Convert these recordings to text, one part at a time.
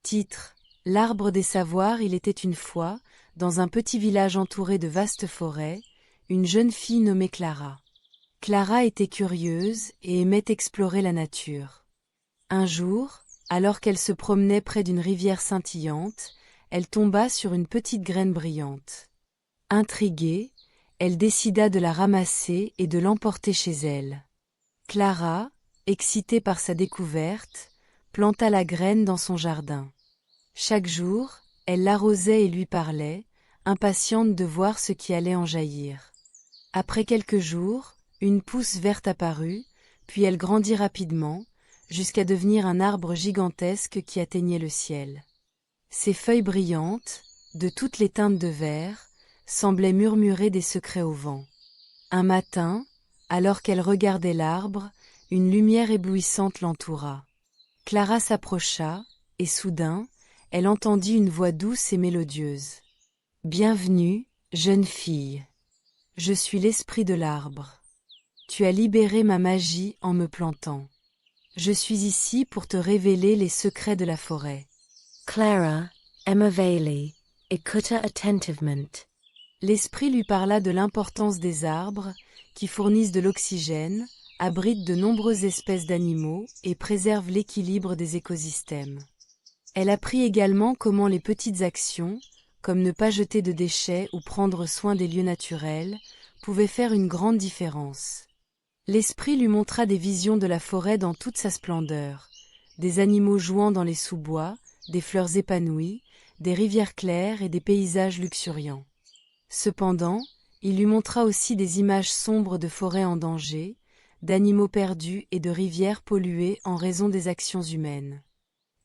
Titre: L'arbre des savoirs. Il était une fois, dans un petit village entouré de vastes forêts, une jeune fille nommée Clara. Clara était curieuse et aimait explorer la nature. Un jour, alors qu'elle se promenait près d'une rivière scintillante, elle tomba sur une petite graine brillante. Intriguée, elle décida de la ramasser et de l'emporter chez elle. Clara, excitée par sa découverte, planta la graine dans son jardin. Chaque jour, elle l'arrosait et lui parlait, impatiente de voir ce qui allait en jaillir. Après quelques jours, une pousse verte apparut, puis elle grandit rapidement, jusqu'à devenir un arbre gigantesque qui atteignait le ciel. Ses feuilles brillantes, de toutes les teintes de vert, semblaient murmurer des secrets au vent. Un matin, alors qu'elle regardait l'arbre, une lumière éblouissante l'entoura. Clara s'approcha, et soudain, elle entendit une voix douce et mélodieuse. « Bienvenue, jeune fille. Je suis l'esprit de l'arbre. Tu as libéré ma magie en me plantant. Je suis ici pour te révéler les secrets de la forêt. » Clara, Emma Bailey, écouta attentivement. L'esprit lui parla de l'importance des arbres, qui fournissent de l'oxygène, abritent de nombreuses espèces d'animaux et préservent l'équilibre des écosystèmes. Elle apprit également comment les petites actions, comme ne pas jeter de déchets ou prendre soin des lieux naturels, pouvaient faire une grande différence. L'esprit lui montra des visions de la forêt dans toute sa splendeur, des animaux jouant dans les sous-bois, des fleurs épanouies, des rivières claires et des paysages luxuriants. Cependant, il lui montra aussi des images sombres de forêts en danger, d'animaux perdus et de rivières polluées en raison des actions humaines.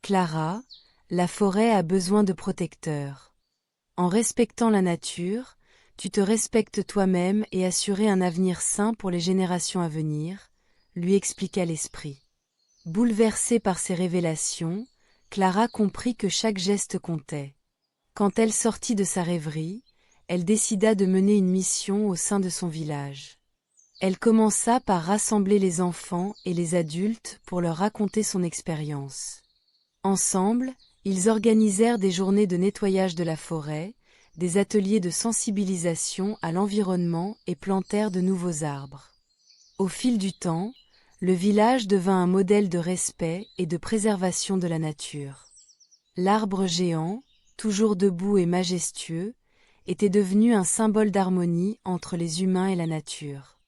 Clara, la forêt a besoin de protecteurs. En respectant la nature, tu te respectes toi-même et assurer un avenir sain pour les générations à venir, lui expliqua l'esprit. Bouleversée par ces révélations, Clara comprit que chaque geste comptait. Quand elle sortit de sa rêverie, elle décida de mener une mission au sein de son village. Elle commença par rassembler les enfants et les adultes pour leur raconter son expérience. Ensemble, ils organisèrent des journées de nettoyage de la forêt, des ateliers de sensibilisation à l'environnement et plantèrent de nouveaux arbres. Au fil du temps, le village devint un modèle de respect et de préservation de la nature. L'arbre géant, toujours debout et majestueux, était devenu un symbole d'harmonie entre les humains et la nature.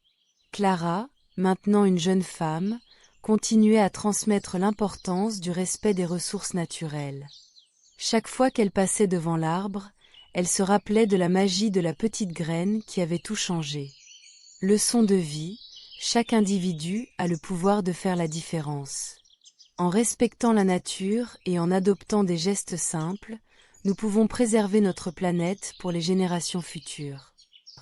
Clara, maintenant une jeune femme, continuait à transmettre l'importance du respect des ressources naturelles. Chaque fois qu'elle passait devant l'arbre, elle se rappelait de la magie de la petite graine qui avait tout changé. Leçon de vie, chaque individu a le pouvoir de faire la différence. En respectant la nature et en adoptant des gestes simples, nous pouvons préserver notre planète pour les générations futures.